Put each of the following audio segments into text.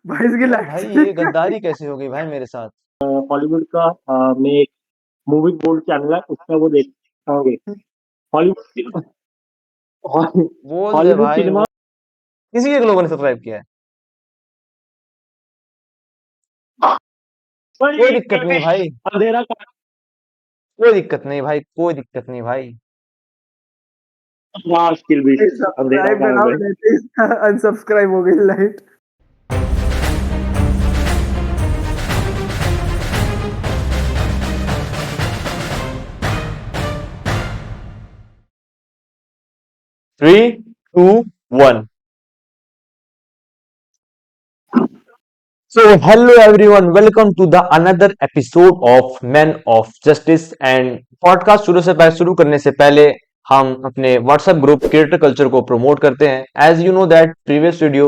भाई इसकी क्यों लाइफ भाई, से ये गद्दारी कैसे हो गई भाई मेरे साथ? हॉलीवुड का मैं एक मूवी गोल्ड चैनल है उसका वो देखता हूँ। हॉलीवुड बोल दे हॉलीवुड भाई, सिनेमा। किसी एक लोगों ने सब्सक्राइब किया है। कोई दिक्कत नहीं भाई। अंधेरा का कोई दिक्कत नहीं भाई, कोई दिक्कत नहीं भाई। किल भी अंधेरा सब्सक्राइब का करा है। देते, अनसब्सक्राइब हो गई light. Three, two, one. So, hello everyone, welcome to the another episode of Men of Justice and podcast शुरू करने से पहले हम अपने व्हाट्सएप ग्रुप क्रिएटर कल्चर को प्रमोट करते हैं। As you know that previous video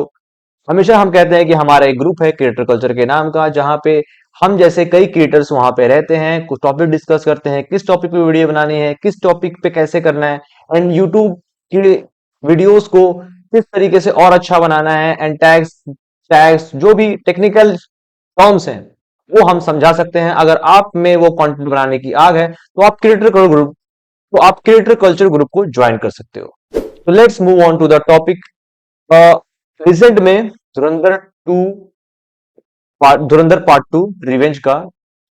हमेशा हम कहते हैं कि हमारा एक ग्रुप है क्रिएटर कल्चर के नाम का, जहां पे हम जैसे कई क्रिएटर्स वहां पे रहते हैं, कुछ टॉपिक डिस्कस करते हैं, किस टॉपिक पे वीडियो बनानी है, किस टॉपिक पे कैसे करना है, एंड यूट्यूब की वीडियोस को किस तरीके से और अच्छा बनाना है, एंड टैग्स टैग्स जो भी टेक्निकल टर्म्स हैं वो हम समझा सकते हैं। अगर आप में वो कंटेंट बनाने की आग है तो आप क्रिएटर कल्चर ग्रुप को ज्वाइन कर सकते हो। तो let's move on to the topic. Recent में to Dhurandhar part two revenge का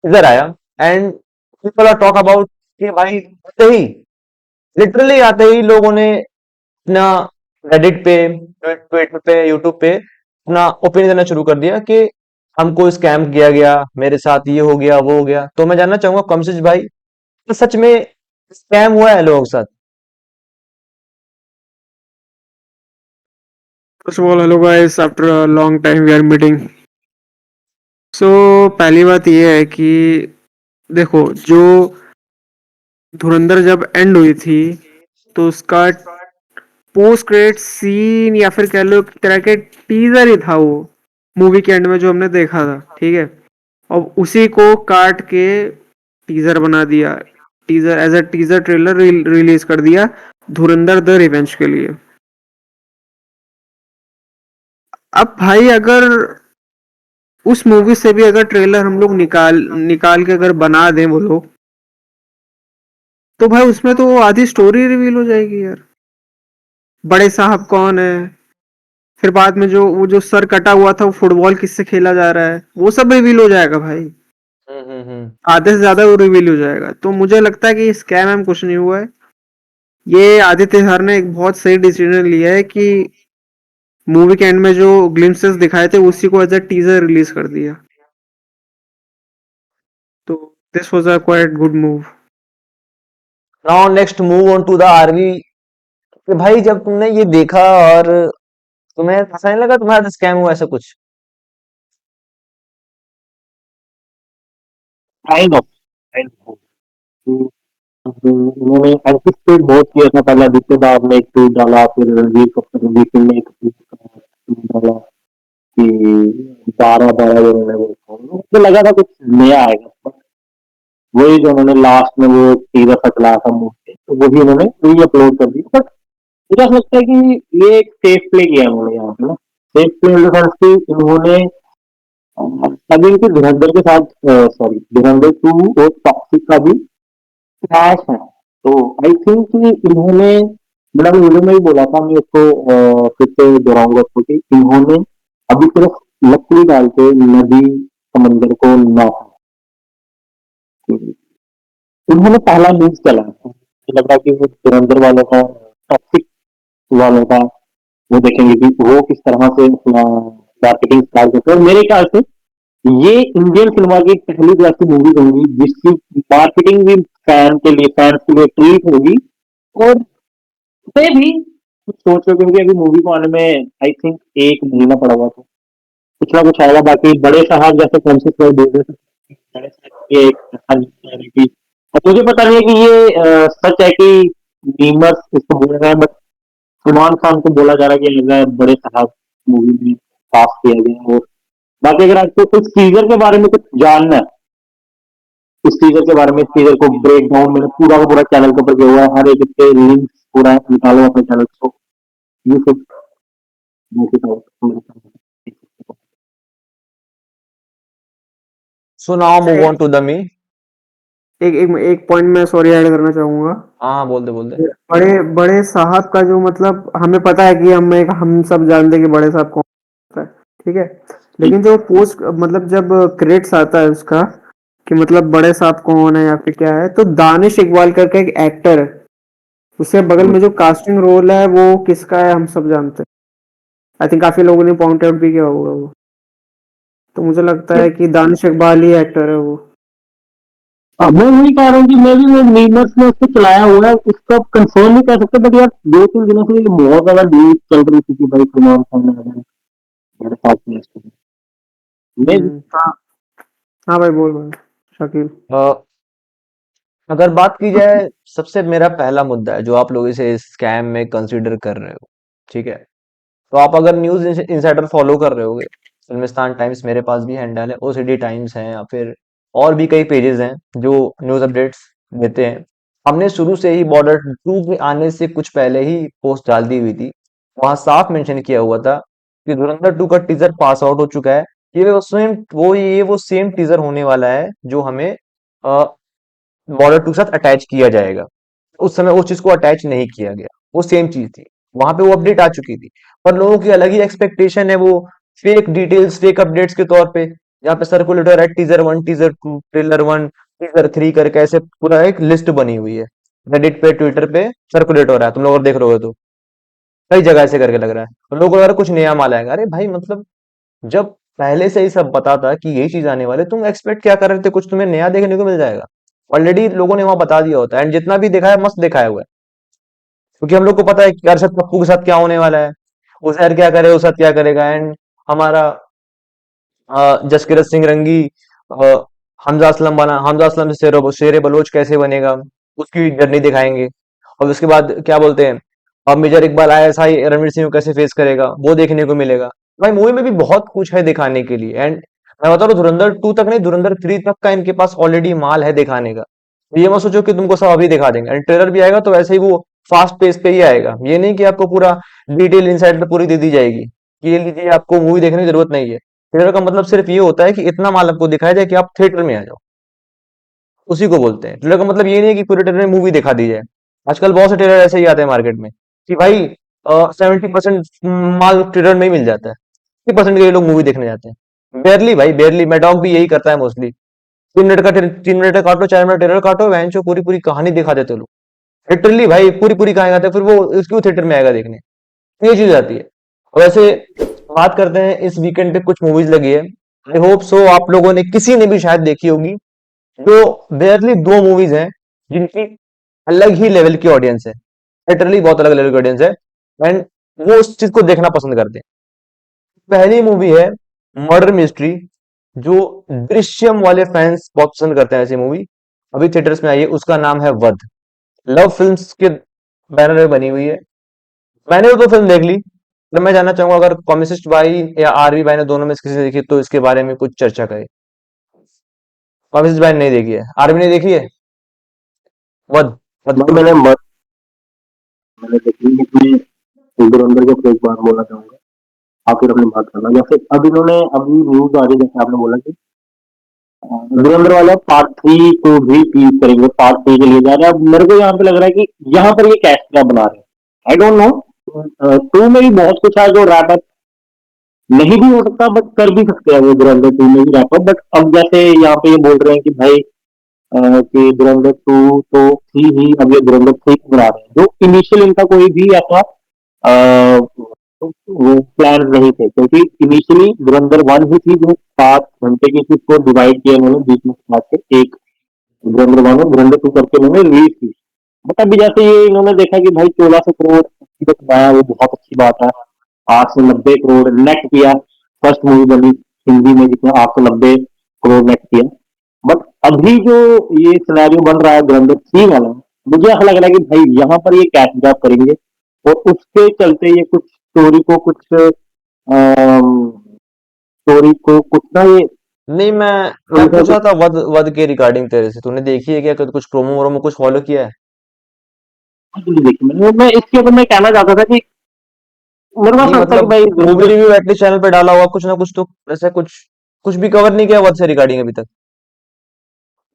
इधर आया, and people are talk about कि भाई आते ही, लिटरली आते ही लोगों ने अपना रेडिट पे, ट्विटर पे, यूट्यूब पे अपना ओपिनियन देना शुरू कर दिया कि हमको स्कैम किया गया, मेरे साथ ये हो गया वो हो गया। तो मैं जानना चाहूंगा कमसिज भाई, तो सच में स्कैम हुआ है लोगों के साथ? First of all hello guys, after a long time we are meeting. So पहली बात ये है कि देखो, जो धुरंधर जब एंड हुई थी तो उसका पोस्ट क्रेडिट सीन या फिर कह लो एक तरह के टीजर ही था वो, मूवी के एंड में जो हमने देखा था, ठीक है। और उसी को काट के टीजर बना दिया, teaser as a teaser trailer release कर दिया धुरंधर द रिवेंज के लिए। अब भाई अगर उस मूवी से भी अगर ट्रेलर हम लोग निकाल निकाल के अगर बना दें वो लोग, तो भाई उसमें तो वो आधी स्टोरी रिवील हो जाएगी यार। बड़े साहब कौन है, फिर बाद में जो वो जो सर कटा हुआ था वो फुटबॉल किससे खेला जा रहा है, वो सब रिवील हो जाएगा भाई। हम्म। आधे से ज्यादा वो रिवील हो जाएगा। तो मुझे लगता है कि स्कैम एम कुछ नहीं हुआ है। ये आदित्य हर ने एक बहुत सही डिसीजन लिया है कि मूवी के एंड में जो ग्लिम्पसेस दिखाए थे उसी को एज अ टीजर रिलीज कर दिया। तो this was a quite good move. Now next move on to the RV. कि भाई जब तुमने ये देखा और तुम्हें ऐसा नहीं लगा तुम्हारा स्कैम हुआ ऐसा कुछ? काइंड ऑफ उन्होंने एंटिसिपेट बहुत किया था। पहले आदित्य बाब ने एक ट्वीट डाला, फिर रणवीर कपूर ने एक ट्वीट डाला कि 12-12 जनों ने वो मुझे लगा था कुछ नया आएगा, बट वही जो उन्होंने लास्ट में वो टीजर फटलाया था मुंह से, तो वही उन्होंने री अपलोड कर दिया। बट मुझे ऐसा लगता है कि ये एक सेफ प्ले किया उन्होंने यहाँ पे ना। Safe play in the sense कि इन्होंने अभी इनके धुरंधर के साथ, सॉरी, धुरंधर 2 और टॉक्सिक का भी क्लैश है। तो आई थिंक कि इन्होंने, मैंने वीडियो में ही बोला था, मैं इसको फिर से दोहराऊंगा इसको कि इन्होंने अभी सिर्फ लकड़ी डाल के नदी समंदर को ना, उन्होंने पहला न्यूज चलाया था। मुझे लग रहा है कि वो धुरंधर वालों का, टॉक्सिक वालों का, वो देखेंगे कि वो किस तरह से अपना मार्केटिंग स्टार्ट करते हैं। और मेरे ख्याल से ये इंडियन सिनेमा की पहली जो ऐसी मूवी होगी जिसकी मार्केटिंग भी फैंस के लिए ट्रीट होगी। और मैं भी कुछ सोच रहे, क्योंकि अभी मूवी को आने में आई थिंक 1 महीना पड़ा हुआ, तो कुछ ना कुछ आएगा। बाकी बड़े साहब जैसे कॉन्सेप्ट दे रहे थे, बड़े साहब ये एक अच्छा न्यूज़ है कि, अब मुझे पता नहीं है कि ये सच है कि मीमर्स इसको बोल रहे हैं, बट सलमान खान को बोला जा रहा है कि लगा बड़े साहब मूवी में कास्ट किया गया। और बाकी अगर आपको कुछ टीजर के बारे में कुछ जानना है, इस टीजर के बारे में, इस टीजर को ब्रेक डाउन मैंने पूरा का पूरा चैनल के ऊपर किया हुआ है, हर एक इसके लिंक पूरा निकालो अपने चैनल को। You should make it out. So now अच्छा, मूव ऑन टू द मी। एक एक एक पॉइंट मैं सॉरी ऐड करना चाहूंगा। हाँ, बोल दे बोल दे। बड़े बड़े साहब का जो मतलब हमें पता है कि हम सब जानते हैं कि बड़े साहब कौन होता है, ठीक है। लेकिन जो पोस्ट मतलब जब क्रेडिट्स आता है उसका कि मतलब बड़े साहब कौन है या फिर क्या है, तो दानिश इकबाल करके एक एक्टर है, उसके बगल में जो कास्टिंग रोल है वो किसका है हम सब जानते हैं। आई थिंक काफी लोगों ने पॉइंट आउट भी किया होगा वो। तो मुझे लगता है कि दानिश इकबाल ही एक्टर है वो। मैं वही कह रहा हूँ कि मैं भी वो मीमर्स में उसको चलाया हुआ है, उसका कंफर्म नहीं कर सकते, बट यार 2-3 दिनों से ये बहुत ज्यादा न्यूज चल रही थी कि भाई सलमान खान ने मेरे साथ में मैं हाँ। हाँ भाई, बोल भाई शकील। अ, अगर बात की जाए, सबसे मेरा पहला मुद्दा है जो आप लोग इसे स्कैम में कंसीडर कर रहे हो, ठीक है। तो आप अगर न्यूज इंसाइडर फॉलो कर रहे होगे, फिल्मिस्तान टाइम्स मेरे पास भी हैंडल है, ओसीडी टाइम्स है, या फिर और भी कई पेजेस हैं जो न्यूज अपडेट्स देते हैं। हमने शुरू से ही बॉर्डर 2 के आने से कुछ पहले ही पोस्ट डाल दी हुई थी। वहां साफ मेंशन किया हुआ था कि धुरंधर 2 का टीजर पास आउट हो चुका है। ये वो सेम टीजर होने वाला है जो हमें बॉर्डर 2 के साथ अटैच किया जाएगा। उस समय उस चीज को अटैच नहीं किया गया, वो सेम चीज थी। वहां पे वो अपडेट आ चुकी थी, पर लोगों की अलग ही एक्सपेक्टेशन है, वो फेक डिटेल्स फेक अपडेट्स के तौर पे। यहाँ पे सर्कुलेटर है, टीजर 1 टीजर 2 ट्रेलर 1 टीजर 3 करके ऐसे पूरा एक लिस्ट बनी हुई है। रेडिट पे ट्विटर पे सर्कुलेट हो रहा है, तुम लोग अगर देख रहे हो तो कई जगह ऐसे करके लग रहा है। और लोगों को अगर कुछ नया माल आएगा, अरे भाई मतलब जब पहले से ही सब पता था कि यही चीज आने वाले, तुम एक्सपेक्ट क्या कर रहे थे, कुछ तुम्हें नया देखने को मिल जाएगा। ऑलरेडी लोगों ने वहां बता दिया होता है, एंड जितना भी दिखाया मस्त दिखाया हुआ है, क्योंकि हम लोग को पता है कि अरशद पप्पू के साथ क्या होने वाला है, उजैर क्या करे, उसके साथ क्या करेगा, एंड हमारा जसकीरत सिंह रंगी, अ, हमजा असलम बना, हमजा असलम से शेर बलोच कैसे बनेगा, उसकी जर्नी दिखाएंगे। और उसके बाद क्या बोलते हैं, अब मेजर इकबाल आईएसआई रणवीर सिंह को कैसे फेस करेगा, वो देखने को मिलेगा। भाई मूवी में भी बहुत कुछ है दिखाने के लिए, एंड मैं बता रहा हूँ धुरंधर 2 तक नहीं, धुरंधर 3 तक का इनके पास ऑलरेडी माल है दिखाने का। तो ये मत सोचो कि तुमको सब अभी दिखा देंगे, एंड ट्रेलर भी आएगा तो वैसे ही वो फास्ट पेस पे ही आएगा, ये नहीं कि आपको पूरा डिटेल इनसाइड पूरी दे दी जाएगी कि ये लीजिए आपको मूवी देखने की जरूरत नहीं है। ट्रेलर का मतलब सिर्फ ये होता है कि इतना माल आपको दिखाया जाए कि आप थिएटर में आ जाओ, उसी को बोलते हैं ट्रेलर का मतलब। ये नहीं है कि पूरे ट्रेलर में मूवी दिखा दी जाए। आजकल बहुत से ट्रेलर ऐसे ही आते हैं मार्केट में कि भाई 70% माल ट्रेलर में ही मिल जाता है, 50% के लिए लोग मूवी देखने जाते हैं। बेरली भाई बेरली, मैडॉग भी यही करता है मोस्टली। 3 मिनट का काटो, 4 मिनट ट्रेलर काटो, वहन चो पूरी पूरी कहानी दिखा देते लोग। लिटरली भाई पूरी पूरी कहानी आते हैं, फिर वो क्यों थिएटर में आएगा देखने। ये चीज आती है। वैसे बात करते हैं, इस वीकेंड पे कुछ मूवीज लगी है, आई होप सो आप लोगों ने किसी ने भी शायद देखी होगी। जो बेयरली 2 मूवीज हैं जिनकी अलग ही लेवल की ऑडियंस है, लिटरली बहुत अलग लेवल की ऑडियंस है, एंड वो उस चीज को देखना पसंद करते हैं। पहली मूवी है मर्डर मिस्ट्री, जो दृश्यम वाले फैंस बहुत पसंद करते हैं ऐसी मूवी। अभी थिएटर्स में आई है, उसका नाम है वध। लव फिल्म्स के बैनर में बनी हुई है। मैंने वो तो फिल्म देख ली, तो मैं जानना चाहूंगा अगर कॉमिसिस्ट भाई या आरवी भाई ने दोनों में से किसी ने देखी तो इसके बारे में कुछ चर्चा करे। कॉमिसिस्ट भाई ने नहीं देखी है, आरवी ने देखी है वध। वध भाई मैंने देखी, इसमें धुरंधर को एक बार बोलना चाहूंगा, आप फिर अपनी बात करना। जैसे अब इन्होंने अभी न्यूज आ रही है, जैसे आपने बोला कि धुरंधर वाला पार्ट 3 को भी टीज करेंगे, पार्ट 3 के लिए जा रहे हैं। अब मेरे को यहाँ पे लग रहा है कि यहाँ पर ये कैश क्या बना रहे हैं, आई डोंट नो। 2 में भी बहुत कुछ है जो रैप अप नहीं भी हो सकता, बट कर भी सकते हैं वो धुरंधर 2 में भी रैप अप। बट अब जैसे यहाँ पे ये बोल रहे हैं कि भाई कि धुरंधर 2 तो थी ही, अब ये धुरंधर 3 बना रहे हैं, जो इनिशियल इनका कोई भी ऐसा अ, वो प्लान नहीं थे, क्योंकि इनिशियली धुरंधर 1 ही थी जो 7 घंटे की थी, उसको डिवाइड किया उन्होंने बीच में काट के, एक धुरंधर 1 और धुरंधर 2 करके उन्होंने रिलीज की। बट अभी जैसे ये इन्होंने देखा कि भाई 1400 करोड़ जो कमाया वो बहुत अच्छी बात है, 890 करोड़ नेट किया, फर्स्ट मूवी बनी हिंदी में जिसने 890 करोड़ नेट किया। बट अभी जो ये सिनेरियो बन रहा है धुरंधर 3 वाला, मुझे ऐसा लग रहा है कि भाई यहाँ पर ये कैच ड्रॉप करेंगे, और उसके चलते ये कुछ स्टोरी को कुछ ना ये नहीं, मैं उनका पूछ कुछ रहा था वध वध के रिगार्डिंग तेरे से, तूने देखी है क्या, कुछ प्रोमो वोमो कुछ फॉलो किया है? नहीं देखी मैं इसके ऊपर मैं कहना चाहता था कि मेरे नहीं पास लगता है कि मतलब भाई मूवी धुरंधर रिव्यू एटलीस्ट चैनल पे डाला होगा कुछ ना कुछ, तो ऐसा कुछ कुछ भी कवर नहीं किया वध से रिगार्डिंग अभी तक।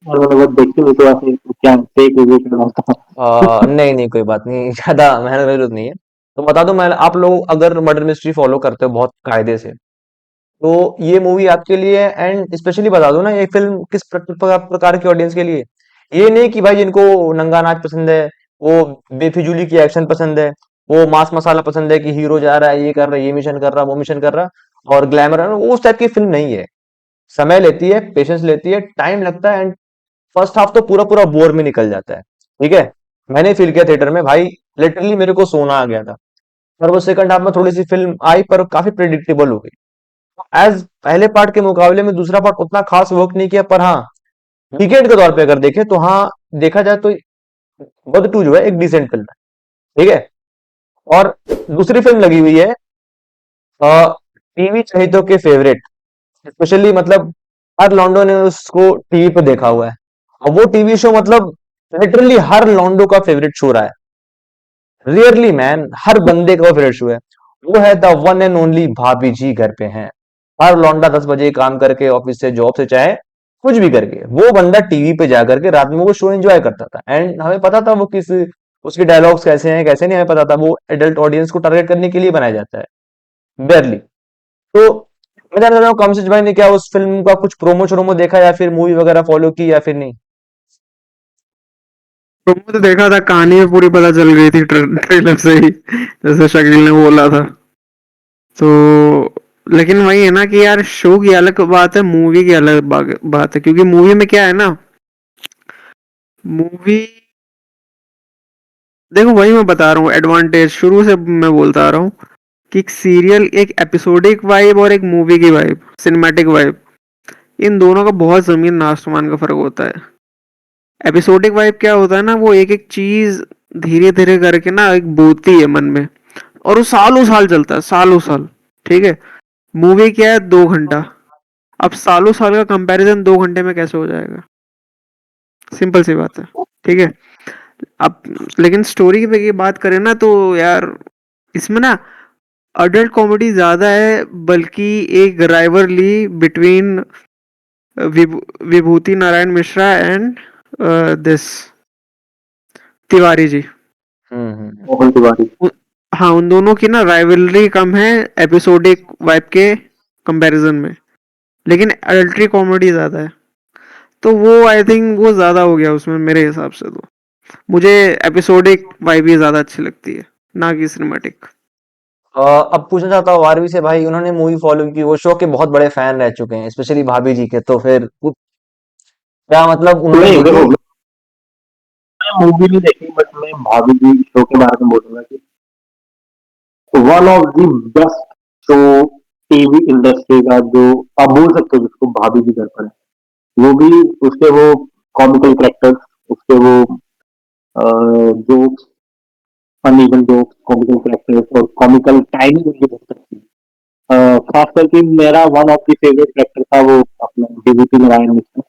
और मैंने बहुत देखी हुई, तो ऐसे क्या फेक रिव्यू करना होता। नहीं नहीं कोई बात नहीं ज्यादा मेहनत की जरूरत नहीं है। तो बता दो मैं आप लोग अगर मर्डर मिस्ट्री फॉलो करते हो बहुत कायदे से तो ये मूवी आपके लिए एंड स्पेशली बता दो ना ये फिल्म किस प्रकार की ऑडियंस के लिए। ये नहीं कि भाई जिनको नंगा नाच पसंद है वो बेफिजूली की एक्शन पसंद है वो मास मसाला पसंद है कि हीरो जा रहा है ये कर रहा है ये मिशन कर रहा है वो मिशन कर रहा है और ग्लैमर है वो उस टाइप की फिल्म नहीं है। समय लेती है पेशेंस लेती है टाइम लगता है एंड फर्स्ट हाफ तो पूरा पूरा बोर में निकल जाता है। ठीक है मैंने फील किया थिएटर में भाई लिटरली मेरे को सोना आ गया था। पर वो सेकंड हाफ में थोड़ी सी फिल्म आई पर काफी प्रिडिक्टेबल हो गई। एज पहले पार्ट के मुकाबले में दूसरा पार्ट उतना खास वर्क नहीं किया पर हाँ वीकेंड के तौर पे अगर देखें तो हाँ देखा जाए तो वध टू जो है एक डिसेंट फिल्म है। ठीक है और दूसरी फिल्म लगी हुई है टीवी चहेतों के फेवरेट स्पेशली मतलब हर लॉन्डो ने उसको टीवी पे देखा हुआ है और वो टीवी शो मतलब लिटरली हर लॉन्डो का फेवरेट शो रहा है। रियरली मैन हर बंदे का फेवरेट शो है। वो है द वन एंड ओनली भाभी जी घर पे हैं। हर लौंडा 10 बजे काम करके ऑफिस से जॉब से चाहे कुछ भी करके वो बंदा टीवी पे जा करके रात में वो शो एंजॉय करता था एंड हमें पता था वो किस उसके डायलॉग्स कैसे हैं कैसे नहीं हमें पता था वो एडल्ट ऑडियंस को टारगेट करने के लिए बनाया जाता है बेरली। तो मैं जानना चाहता हूँ कमसिज भाई ने क्या उस फिल्म का कुछ प्रोमो श्रोमो देखा या फिर मूवी वगैरह फॉलो की या फिर नहीं। प्रोमो तो देखा था, कहानी में पूरी पता चल गई थी ट्रेलर से ही, जैसे शकील ने बोला था। तो लेकिन वही है ना कि यार शो की अलग बात है, मूवी की अलग बात है, क्योंकि मूवी में क्या है ना, मूवी देखो वही मैं बता रहा हूँ, एडवांटेज शुरू से मैं बोलता आ रहा हूँ कि एक सीरियल एक एपिसोडिक वाइब और एक मूवी की वाइब, सिनेमैटिक वाइब, इन दोनों का बहुत जमीन आसमान का फर्क होता है। एपिसोडिक वाइब क्या होता है ना, वो एक एक चीज धीरे धीरे करके ना एक बोती है मन में, और वो सालों साल चलता है, सालों साल। ठीक है, मूवी क्या है, 2 घंटा। अब सालों साल का कंपैरिजन 2 घंटे में कैसे हो जाएगा? सिंपल सी बात है। ठीक है। अब लेकिन स्टोरी की बात करें ना तो यार इसमें ना अडल्ट कॉमेडी ज्यादा है, बल्कि एक rivalry between Vibhuti Narayan Mishra and this Tiwari ji. हम्म। मोहन तिवारी। उ- हाँ, उन दोनों की ना राइवलरी कम है एपिसोडिक वाइब के कंपैरिजन में, लेकिन अडल्ट्री कॉमेडी ज्यादा है। तो वो आई थिंक वो ज्यादा हो गया उसमें मेरे हिसाब से। तो मुझे एपिसोडिक वाइब ही ज्यादा अच्छी लगती है, ना कि सिनेमैटिक। अब पूछना चाहता हूँ आरवी से भाई उन्होंने मूवी फॉलो की वो शो के बहुत बड़े फैन रह चुके हैं स्पेशली भाभी जी के तो फिर क्या मतलब उन्होंने नहीं देखी। देखो, मैं मूवी नहीं देखी, बट मैं भाभी जी शो के बारे में बोलूंगा कि one of the best show TV industry का, जो आप बोल सकते हो जिसको भाभी जी घर पर है, वो भी उसके वो कॉमिकल कैरेक्टर्स, उसके वो jokes, uneven jokes, comical characters और कॉमिकल टाइमिंग उनकी बहुत अच्छी है। खास करके मेरा one of the favourite character था वो अपना विभूति नारायण मिश्रा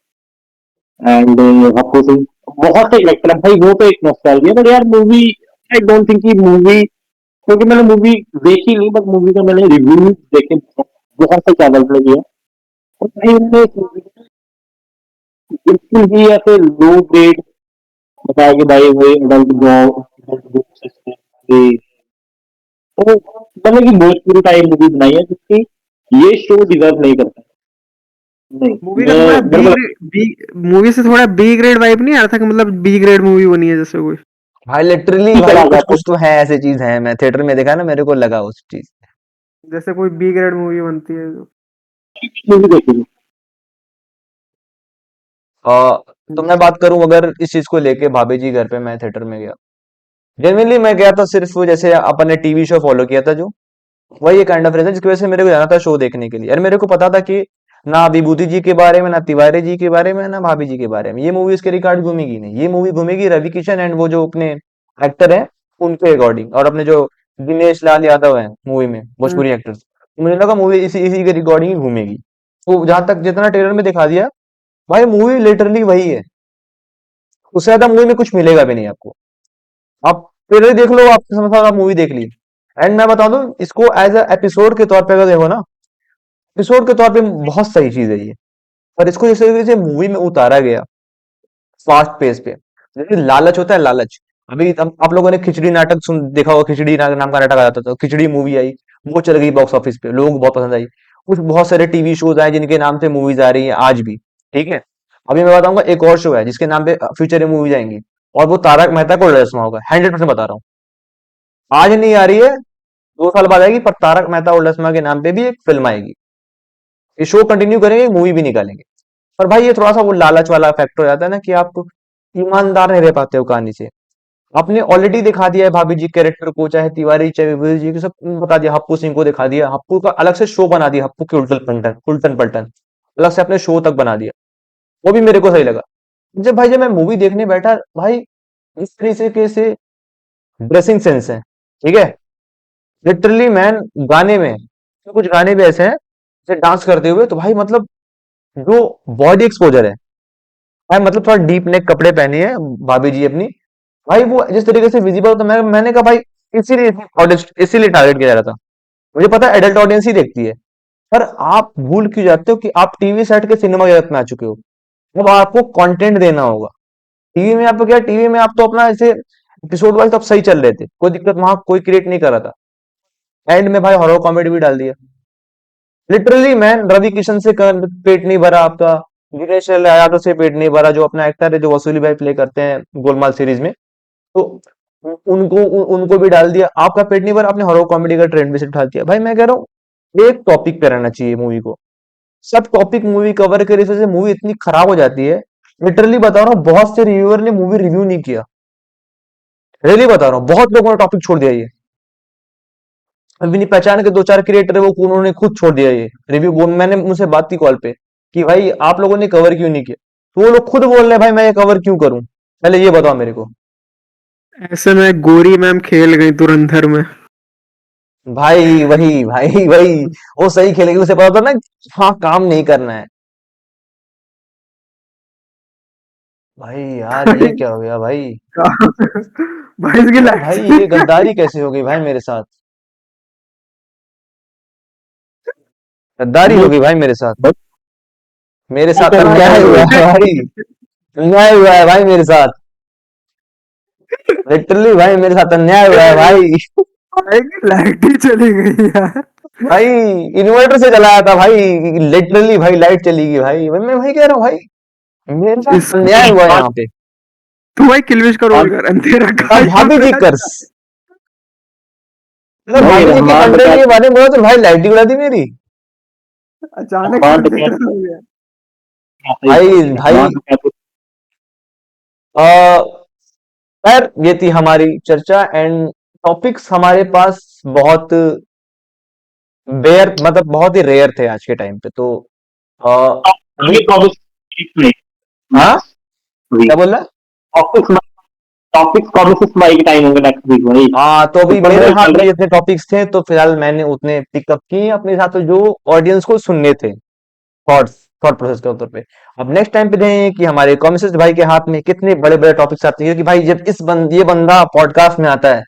एंड हप्पू सिंह। बहुत से कैरेक्टर है भाई, वो तो एक नॉस्टैल्जिया, बट यार मूवी आई डोंट थिंक कि मूवी, क्योंकि मैंने मूवी देखी नहीं, बट मूवी का मैंने रिव्यू देखे बहुत से चैनल पे किया, और भाई उन्होंने इस movie को बिल्कुल भी ऐसे लो ग्रेड बताया कि भाई वही एडल्ट बुक्स ये, तो मतलब कि भोजपुरी टाइप मूवी बनाई है जिसकी ये शो डिजर्व नहीं करता। नहीं, मूवी का मैं थोड़ा मेरे को बी मूवी से थोड़ा बी ग्रेड वाइब नहीं आ रहा था कि मतलब बी ग्रेड मूवी बनी है जैसे कोई, भाई लिटरली लगता भाई चला कुछ जाता कुछ तो है ऐसी चीज है मैं थिएटर में देखा ना मेरे को लगा उस चीज। जैसे कोई बी ग्रेड मूवी बनती है जो। है मूवी देखी। तो मैं बात करूं अगर इस चीज को लेके भाभी जी घर पे मैं थिएटर में गया जेनविनली मैं गया था सिर्फ जैसे अपन ने टीवी शो फॉलो किया था जो वही एक काइंड ऑफ रीजन जिसकी वजह से मेरे को जाना था शो देखने के लिए और मेरे को पता था कि ना विभूति जी के बारे में ना तिवारी जी के बारे में ना भाभी जी के बारे में ये मूवी उसके रिकॉर्ड घूमेगी नहीं। ये मूवी घूमेगी रवि किशन एंड वो जो अपने एक्टर हैं उनके अकॉर्डिंग और अपने जो दिनेश लाल यादव हैं मूवी में हम्म। भोजपुरी एक्टर्स। मुझे लगा मूवी इसी इसी के रिकॉर्डिंग ही घूमेगी। तो जहां तक जितना ट्रेलर में दिखा दिया भाई मूवी लिटरली वही है। उससे ज्यादा मूवी में कुछ मिलेगा भी नहीं आपको। आप ट्रेलर देख लो आप समझ आप मूवी देख ली। एंड मैं बता दूं इसको एज अ एपिसोड के तौर पे अगर देखो ना एपिसोड के तौर पे बहुत सही चीज है ये। पर इसको जैसे जैसे मूवी में उतारा गया फास्ट पेस पे। लेकिन लालच होता है, लालच। अभी आप लोगों ने खिचड़ी नाटक सुन देखा होगा, खिचड़ी नाम का नाटक आता था, खिचड़ी मूवी आई, वो चल गई बॉक्स ऑफिस पे, लोगों को बहुत पसंद आई। कुछ बहुत सारे टीवी शोज आए जिनके नाम से मूवीज आ रही हैं आज भी, ठीक है। अभी मैं बताऊंगा एक और शो है जिसके नाम पे फ्यूचर में मूवीज आएंगी, और वो तारक मेहता का उल्टा चश्मा होगा, 100% बता रहा हूँ। आज नहीं आ रही है, 2 साल बाद आएगी, पर तारक मेहता उल्टा चश्मा के नाम पे भी एक फिल्म आएगी। ये शो कंटिन्यू करेंगे, मूवी भी निकालेंगे। पर भाई ये थोड़ा सा वो लालच वाला फैक्टर हो जाता है ना, कि आप ईमानदार नहीं रह पाते हो कहानी से। आपने ऑलरेडी दिखा दिया है भाभी जी कैरेक्टर को, चाहे तिवारी चाहे विवेक जी को, सब बता दिया। हप्पू सिंह को दिखा दिया, हप्पू का अलग से शो बना दिया, हप्पू के उल्टन पलटन अलग से अपने शो तक बना दिया। वो भी मेरे को सही लगा। जब मैं मूवी देखने बैठा भाई, इस तरीके से ड्रेसिंग सेंस है, ठीक है। लिटरली मैन, गाने में तो कुछ गाने भी ऐसे हैं जैसे डांस करते हुए, तो भाई मतलब जो बॉडी एक्सपोजर है भाई, मतलब थोड़ा डीप नेक कपड़े पहने हैं भाभी जी अपनी, भाई वो जिस तरीके से विजिबल, तो मैंने कहा भाई इसीलिए इसीलिए टारगेट किया जा रहा था। मुझे पता है एडल्ट ऑडियंस ही देखती है, पर आप भूल क्यों जाते हो कि आप टीवी सेट के सिनेमा जगत में आ चुके हो। अब आपको कंटेंट देना होगा। टीवी में आपको क्या, टीवी में आप तो अपना ऐसे एपिसोड वाइज तो आप सही चल रहे थे, कोई दिक्कत वहां कोई क्रिएट नहीं कर रहा था। एंड में भाई हॉरर कॉमेडी भी डाल दिया। लिटरली मैन, रवि किशन से पेट नहीं भरा आपका, दिनेश यादव से पेट नहीं भरा, जो अपना एक्टर है जो वसूली भाई प्ले करते हैं गोलमाल सीरीज में, तो उनको भी डाल दिया। आपका पेट नहीं भरा, आपने हॉरर कॉमेडी का ट्रेंड भी से उठा दिया। भाई मैं कह रहा हूँ एक टॉपिक पे रहना चाहिए मूवी को। सब टॉपिक मूवी कवर करे, इस वजह से मूवी इतनी खराब हो जाती है। लिटरली बता रहा हूँ, बहुत से रिव्यूअर ने मूवी रिव्यू नहीं किया। रियली बता रहा हूँ, बहुत लोगों ने टॉपिक छोड़ दिया ये। अपनी पहचान के 2-4 क्रिएटर है वो, उन्होंने खुद छोड़ दिया ये रिव्यू। मैंने उनसे बात की कॉल पे कि भाई आप लोगों ने कवर क्यों नहीं किया, तो वो लोग खुद बोल रहे हैं भाई मैं ये कवर क्यों करूं, पहले ये बताओ मेरे को। ऐसे में गोरी मैम खेल गई धुरंधर में। भाई वही, भाई वही, वो सही खेलेगी, उसे पता था ना हाँ काम नहीं करना है। भाई यार ये क्या हो गया भाई। भाई इसकी यार भाई ये लाइफ गद्दारी कैसे हो गई भाई मेरे साथ, गद्दारी हो गई भाई मेरे साथ। मेरे साथ अन्याय हुआ है भाई, अन्याय हुआ है भाई मेरे साथ। लिटरली भाई मेरे साथ अन्याय हुआ है भाई। लाइट ही चली गई यार। भाई इन्वर्टर से चलाया था भाई, लिटरली भाई लाइट चली गई भाई। मैं वही कह रहा हूँ भाई, मेरे साथ इस अन्याय हुआ है यहाँ पे। तू भाई किलविश का रोल अब कर अंधेरा अब गाड़ियों भाभी में जी कर, मतलब भाई भाभी जी के रहमान कंटेंट का के बारे में बोला तो भाई लाइट ही उड़ा दी मेरी। अचानक से रहमान का अंधेरा हो गया। भाई भाई रहमान का अ, खैर ये थी हमारी चर्चा, एंड टॉपिक्स हमारे पास बहुत मतलब बहुत ही रेयर थे आज के टाइम पे, तो अभी ये कॉमिक्स हाँ नेक्स्ट वीक क्या बोल रहा है? टॉपिक्स कॉमिक्स माई के टाइम होंगे नेक्स्ट वीक वही हाँ तो अभी सुपर मेरे बोल हाथ चल में रहे जितने टॉपिक्स थे तो फिलहाल मैंने उतने पिकअप किए अपने साथ, जो ऑडियंस को सुनने थे, थॉट्स, थॉट प्रोसेस के तौर पे। अब नेक्स्ट टाइम पे देखेंगे कि हमारे कॉमिक्स भाई के हाथ में कितने बड़े बड़े टॉपिक्स आते हैं, क्योंकि भाई जब ये बंदा पॉडकास्ट में आता है,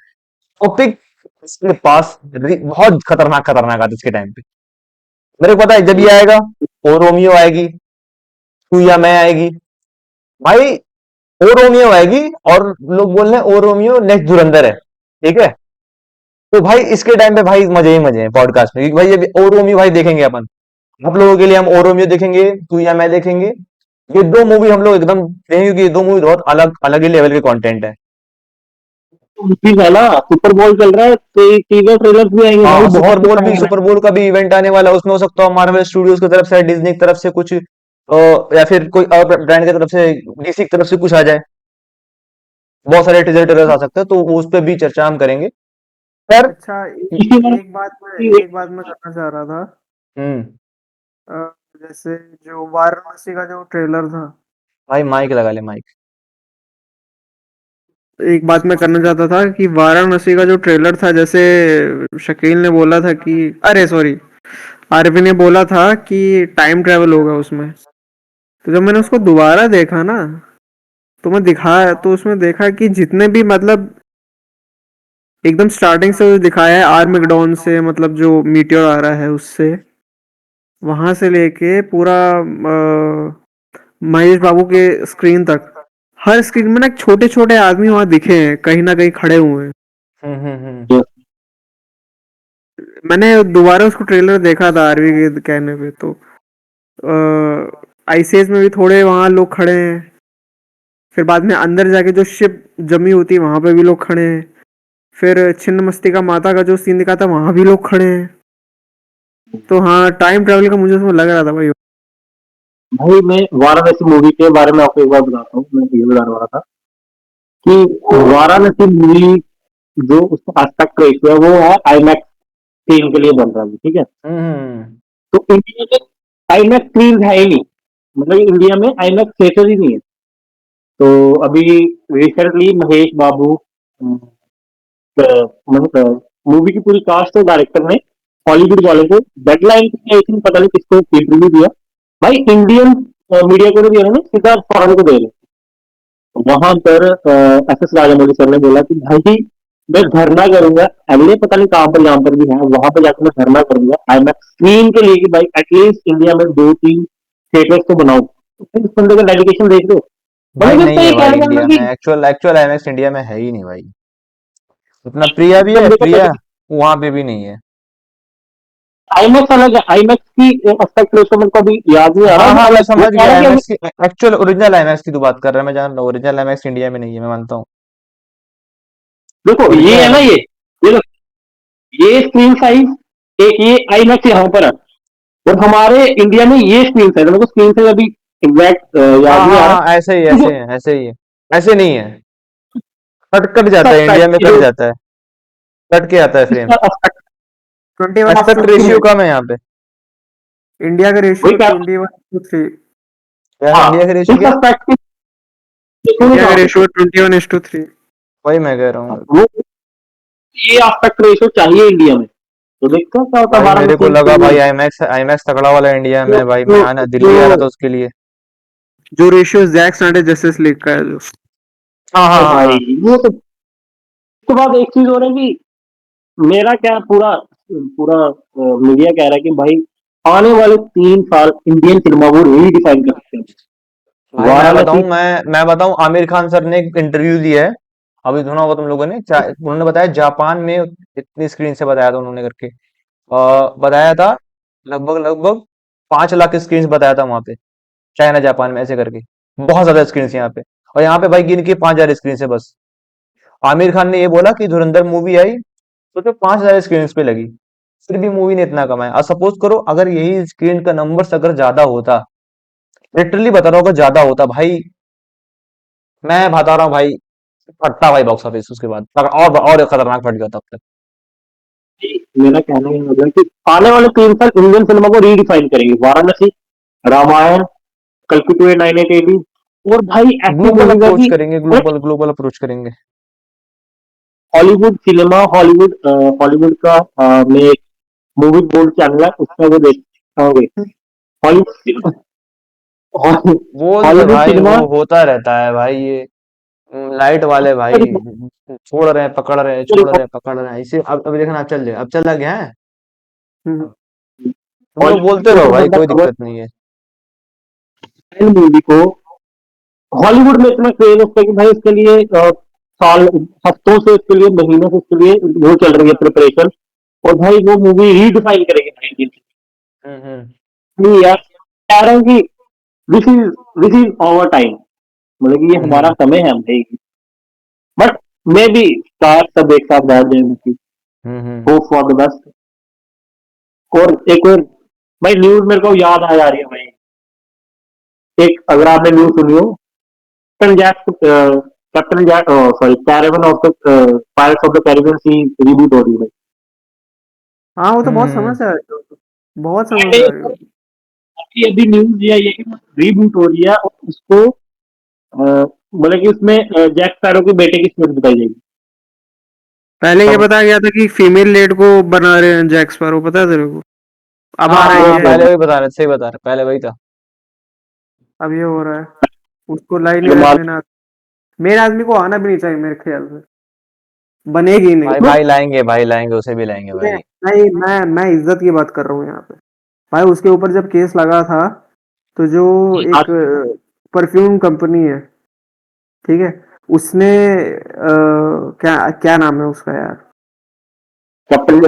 टॉपिक इसके पास बहुत खतरनाक खतरनाक आता है इसके टाइम पे। मेरे को पता है जब ये आएगा, ओ रोमियो आएगी, तू या मैं आएगी, भाई ओ रोमियो आएगी, और लोग बोल रहे हैं ओ रोमियो नेक्स्ट धुरंधर है, ठीक है। तो भाई इसके टाइम पे भाई मजे ही मजे हैं पॉडकास्ट में, क्योंकि भाई ये ओ रोमियो भाई देखेंगे अपन, आप लोगों के लिए हम ओ रोमियो देखेंगे, तू या मैं देखेंगे। ये 2 मूवी हम लोग एकदम देखेंगे, क्योंकि ये 2 मूवी बहुत अलग अलग ही लेवल के कंटेंट है। चीज है ना सुपर बोल चल रहा है तो टीजर ट्रेलर्स भी आएंगे भाई हाँ बहुत कुछ आएगा सुपर बोल का भी इवेंट आने वाला है, उसमें हो सकता है मार्वल स्टूडियोज की तरफ से, डिज्नी की तरफ से कुछ या फिर कोई और ब्रांड की तरफ से, डीसी की तरफ से कुछ आ जाए। बहुत सारे टीजर ट्रेलर्स आ सकते हैं, तो वो उस पर भी चर्चा हम करेंगे। खैर। अच्छा इसी बार एक बात मैं करना चाह रहा था। हम्म। अ, जैसे जो वाराणसी का जो ट्रेलर था, भाई माइक लगा ले, माइक। एक बात मैं करना चाहता था कि वाराणसी का जो ट्रेलर था, जैसे शकील ने बोला था कि, अरे सॉरी, आरवी ने बोला था कि टाइम ट्रेवल होगा उसमें। तो जब मैंने उसको दोबारा देखा ना, तो उसमें देखा कि जितने भी मतलब एकदम स्टार्टिंग से जो दिखाया है आर्मगेडॉन से, मतलब जो मीटियोर आ रहा है उससे, वहां से लेके पूरा महेश बाबू के स्क्रीन तक, हर स्क्रीन में ना छोटे छोटे आदमी वहां दिखे हैं, कहीं ना कहीं खड़े हुए हैं। हम्म। मैंने दोबारा उसको ट्रेलर देखा था आरवी के कहने पे, तो आईसीएस में भी थोड़े वहां लोग खड़े हैं, फिर बाद में अंदर जाके जो शिप जमी होती है वहां पे भी लोग खड़े हैं, फिर छिन्न मस्तिका माता का जो सीन दिखा था वहां भी लोग खड़े हैं। तो हाँ, टाइम ट्रेवल का मुझे उसमें लग रहा था भाई। भाई मैं वाराणसी मूवी के बारे में आपको एक बार बताता हूँ, मैं ये बताने वाला था कि वाराणसी मूवी जो उसका एस्पेक्ट रेशियो है वो है आईमैक्स स्क्रीन के लिए बन रहा है, ठीक है। हम्म। तो इंडिया में आईमैक्स स्क्रीन है ही नहीं, मतलब इंडिया में आईमैक्स थिएटर ही नहीं है। तो अभी रिसेंटली महेश बाबू मूवी की पूरी कास्ट और डायरेक्टर ने हॉलीवुड वाले को डेडलाइन आई थिंक पता नहीं किसको इंटरव्यू दिया। भाई इंडियन मीडिया को नहीं दे रहे ना, सीधा फॉरन को दे रहे। वहां पर एस एस राजामौली सर ने बोला कि भाई मैं धरना करूंगा, अगले पता नहीं कहां पर, यहाँ पर भी है, वहां पर जाकर मैं धरना करूंगा आईमैक्स स्क्रीन के लिए कि भाई एटलीस्ट इंडिया में 2-3 थिएटर्स तो बनाओ। तो फिर इस बंदे का डेडिकेशन देख लो। भाई मतलब इसका नहीं ये है भाई, कहना चाहना इंडिया में कि एक्चुअल एक्चुअल आईमैक्स इंडिया में है ही नहीं भाई। अपना प्रिया इस भी है, बंदे का प्रिया वहां पे भी नहीं है। आईमैक्स अलग है, आईमैक्स की एस्पेक्ट रेशो मेरे को अभी याद नहीं आ हाँ हाँ, रहा, मैं वो समझ कह गया रहा है कि आईमैक्स की। एक्चुअल ओरिजिनल आईमैक्स की तू बात कर रहा है, मैं जान रहा हूँ ओरिजिनल आईमैक्स इंडिया में नहीं है, मैं मानता हूँ। देखो ये ओरिजिनल है ना, आईमैक्स ये स्क्रीन साइज एक ये आईमैक्स यहाँ पर है, और हमारे इंडिया में ये स्क्रीन साइज, मेरे को स्क्रीन साइज अभी एग्जैक्ट हाँ याद नहीं हाँ आ हाँ, ऐसे ही रहा। जो ऐसे है, ऐसे ही है। ऐसे नहीं है, कट कट जाता है, इंडिया में एस्पेक्ट कट जो जाता है, कट के आता है फ्रेम। इसका एस्पेक्ट 21:3 एस्पेक्ट रेशियो है। कम है यहाँ पे। इंडिया का वही रेशियो कह रहा 21:3। क्या हूँ। है हाँ, इंडिया का रेशियो, इस क्या? एस्पेक्ट की सुनो इंडिया तो का आप, रेशियो 21:3। वही मैं कह रहा हूँ। वो ये एस्पेक्ट रेशो चाहिए इंडिया में। तो देखते हैं क्या होता है भाई मेरे को वाराणसी लगा भाई में। आईमैक्स आईमैक्स तकड़ा वाला इंडिया जो में, भाई मैं जो आना जो दिल्ली आ रहा था उसके लिए। जो ratio Zack Snyder Justice League का है जो। हाँ हाँ अरे हाँ हाँ। भाई वो तो, उसके बाद एक चीज हो रही है कि मेरा क्या पूरा पूरा मीडिया कह रहा है कि भाई आने वाले 3 साल इंडियन सिनेमा वो रीडिफाइन कर सकते हैं। भाई वाराणसी मैं बताऊं, आमिर खान सर ने एक इंटरव्यू दिया है, अभी सुना होगा तुम लोगों ने, उन्होंने बताया जापान में इतनी स्क्रीन से बताया था उन्होंने करके, बताया था लगभग लगभग 5 लाख स्क्रीन बताया था वहां पे, चाइना जापान में ऐसे करके। बहुत ज्यादा स्क्रीन यहाँ पे, और यहाँ पे भाई गिन के 5,000 स्क्रीन से बस। आमिर खान ने ये बोला कि धुरंधर मूवी आई तो 5,000 स्क्रीन पे लगी, फिर भी मूवी ने इतना कमाया। और सपोज करो अगर यही स्क्रीन का नंबर्स अगर ज्यादा होता, लिटरली बता रहा हूँ अगर ज्यादा होता भाई, मैं बता रहा हूँ भाई, फटता भाई बॉक्स ऑफिस उसके बाद, और खतरनाक फट गया तब तक। मेरा कहना है मतलब कि आने वाले 3 साल इंडियन सिनेमा को रीडिफाइन करेंगे। वाराणसी, रामायण, कल्की 9/8 और भाई ऐसी ग्लोबल मूवीज है अप्रोच कि करेंगे, ग्लोबल ग्लोबल अप्रोच करेंगे। हॉलीवुड सिनेमा, हॉलीवुड का मैं एक मूवी गोल्ड चैनल है उसमें वो देखता हूँ। हॉलीवुड बोल दे हॉलीवुड भाई, सिनेमा, वो होता रहता है भाई ये। लाइट वाले भाई छोड़ रहे हैं, पकड़ रहे हैं, छोड़ रहे हैं, पकड़ रहे हैं, इसे अब देखना, अब चल जाए, अब चल गया है। तुम लोग हॉलीवुड बोलते को रहो तो भाई, बंदा कोई कवर, दिक्कत नहीं है। मूवी को हॉलीवुड में इतना क्रेज होता है कि भाई इसके लिए साल, हफ्तों से इसके लिए, महीनों से इसके लिए वो चल रही है प्रिपरेशन। और भाई वो मूवी रीडिफाइन करेगी भाई। हम्म। नहीं यार, कह रहा हूँ कि this is this is our time, मतलब कि ये हमारा हम्म समय है भाई। बट मे बी स्टार सब एक साथ बैठ जाए, हम्म। Hope for the best. और एक और भाई न्यूज मेरे को याद आ जा रही है भाई, एक अगर आपने न्यूज सुनी हो, Captain Jack, Captain Jack, sorry, caravan of the Pirates of the Caribbean Sea reboot हो रही है। हाँ, वो तो बहुत समय हम्म। से आ रही है, बहुत समय भाई से आ रही है। अभी अभी न्यूज ये आई है कि रीबूट हो रही है और उसको मतलब कि उसमें जैक स्पैरो के बेटे की स्टोरी बताई जाएगी। पहले ये तब बताया गया था कि फीमेल लेड को बना रहे हैं जैक स्पैरो, पता है तेरे को? अब हाँ आ रहा हाँ है हाँ, ये, पहले वही बता रहे, सही बता रहे, पहले वही था। अब ये हो रहा है। उसको ला ही नहीं रहे सलमान, मेन आदमी को आना भी नहीं चाहिए मेरे ख्याल से, बनेगी ही नहीं। भाई भाई लाएंगे, भाई लाएंगे, उसे भी लाएंगे मैं भाई। नहीं मैं इज्जत की बात कर रहा हूँ यहाँ पे। भाई उसके ऊपर जब केस लगा था, तो जो एक आज परफ्यूम कंपनी है ठीक है, उसने क्या क्या नाम है उसका यार, Captain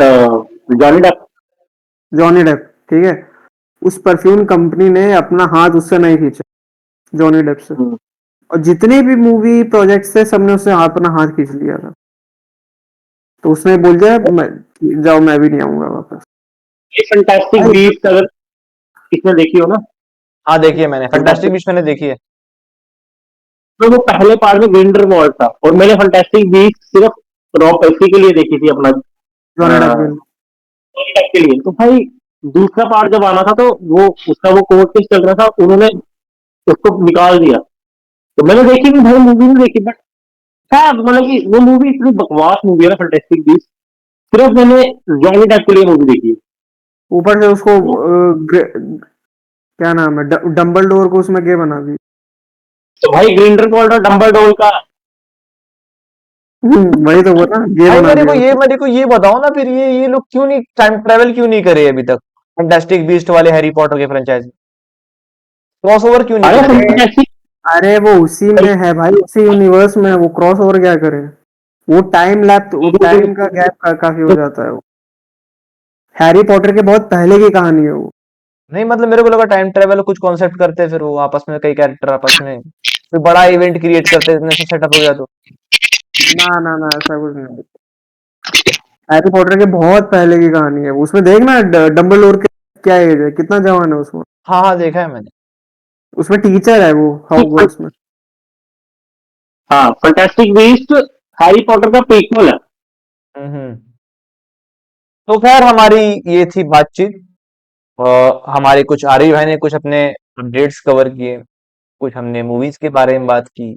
Johnny Depp. Johnny Depp, ठीक है, उस परफ्यूम कंपनी ने अपना हाथ उससे नहीं खींचा, जॉनी डेप से। हम्म। और जितने भी मूवी प्रोजेक्ट्स थे सबने उससे अपना हाथ खींच लिया था। तो उसने बोल दिया जाओ, मैं भी नहीं आऊंगा वापस। ये फैंटास्टिक बीस्ट अगर इसने देखी हो ना, हाँ देखिए, मैंने फैंटास्टिक फैंटास्टिक, बीस्ट मैंने देखी है। तो वो पहले पार्ट में ग्रिंडलवाल्ड था और मैंने फैंटास्टिक बीस्ट सिर्फ रॉ पैसी के लिए देखी थी, अपना जॉनी डेप जॉनी भी। डेप के लिए। तो भाई दूसरा पार्ट जब आना था तो वो उसका वो कोर्ट केस चल रहा था, उन्होंने उसको निकाल दिया। तो मैंने देखी भी भाई, मूवी नहीं देखी, बट क्या मतलब कि वो मूवी इतनी बकवास मूवी है ना फैंटास्टिक बीस्ट, सिर्फ मैंने जॉनी डेप के लिए मूवी देखी है। ऊपर से उसको क्या नाम है, डम्बल डोर को उसमें गे बना दी। तो भाई ग्रिंडलवाल्ड और डंबलडोर का वही तो बोला, गे भाई बना दिया उसको। मेरे को ये बताओ ना, फिर ये लोग क्यों नहीं टाइम ट्रेवल क्यों नहीं करे अभी तक, फैंटास्टिक बीस्ट वाले हैरी पॉटर के फ्रेंचाइज क्रॉसओवर क्यों नहीं अरे कर रहे भाई? फैंटास्टिक, अरे वो उसी में है भाई, उसी यूनिवर्स में है, वो क्रॉस ओवर क्या करे। वो टाइम लैप, वो टाइम का गैप काफी हो जाता है वो। हैरी पॉटर के बहुत पहले की कहानी है वो। नहीं मतलब मेरे को लगा टाइम ट्रेवल कुछ कॉन्सेप्ट करते हैं, फिर वो आपस में कई कैरेक्टर आपस में कोई बड़ा इवेंट क्रिएट करते हैं, इतने से सेटअप हो गया तो। ना ना ना, ऐसा कुछ नहीं। हैरी पॉटर के बहुत पहले की कहानी है वो। उसमें देखना डम्बलडोर के क्या एज है, कितना जवान है उसमें। हाँ हाँ, देखा है मैंने। उसमें टीचर है वो हॉगवर्ट्स में। हाँ फैंटास्टिक बीस्ट हैरी पॉटर का प्रीक्वल है। हम्म। तो खैर हमारी ये थी बातचीत। हमारे कुछ आरवी भाई ने कुछ अपने अपडेट्स कवर किए, कुछ हमने मूवीज के बारे में बात की।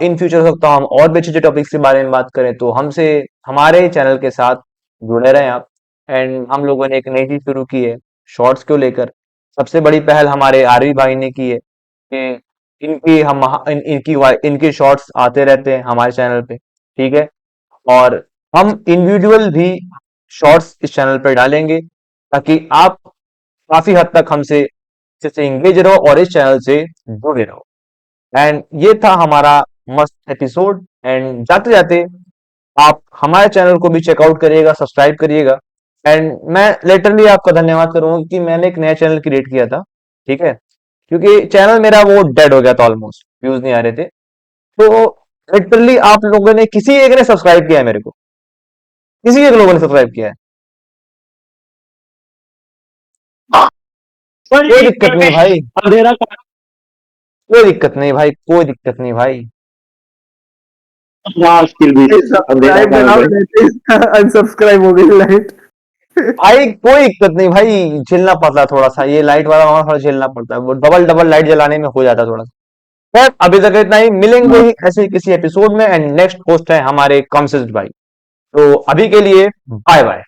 इन फ्यूचर हो सकता है हम और भी अच्छे अच्छे टॉपिक्स के बारे में बात करें, तो हमसे हमारे चैनल के साथ जुड़े रहें आप। एंड हम लोगों ने एक नई चीज शुरू की है शॉर्ट्स को लेकर। सबसे बड़ी पहल हमारे आरवी भाई ने की है कि इनकी हम इनकी शॉर्ट्स आते रहते हैं हमारे चैनल पे, ठीक है। और हम इंडिविजुअल भी शॉर्ट्स इस चैनल पर डालेंगे, ताकि आप काफी हद तक हमसे अच्छे से इंगेज रहो और इस चैनल से जुड़े रहो। एंड ये था हमारा मस्त एपिसोड। एंड जाते जाते आप हमारे चैनल को भी चेकआउट करिएगा, सब्सक्राइब करिएगा। एंड मैं लिटरली आपका धन्यवाद करूंगा कि मैंने एक नया चैनल क्रिएट किया था, ठीक है, क्योंकि चैनल मेरा वो डेड हो गया था, ऑलमोस्ट व्यूज नहीं आ रहे थे। तो लिटरली आप लोगों ने किसी एक ने सब्सक्राइब किया है मेरे को, किसी एक लोगों ने सब्सक्राइब किया है। कोई दिक्कत नहीं भाई, अंधेरा कोई दिक्कत नहीं भाई, कोई दिक्कत नहीं भाई। स्टिल भी अंधेरा सब्सक्राइब का बनाओ, अनसब्सक्राइब हो गई लाइट। भाई कोई दिक्कत नहीं भाई, झेलना पड़ता है थोड़ा सा, ये लाइट वाला हमारा थोड़ा झेलना पड़ता है, वो डबल डबल लाइट जलाने में हो जाता है थोड़ा सा। खैर अभी तक इतना ही, मिलेंगे ही ऐसे किसी एपिसोड में। एंड नेक्स्ट होस्ट है हमारे कॉन्सिस्ट भाई। तो अभी के लिए बाय बाय।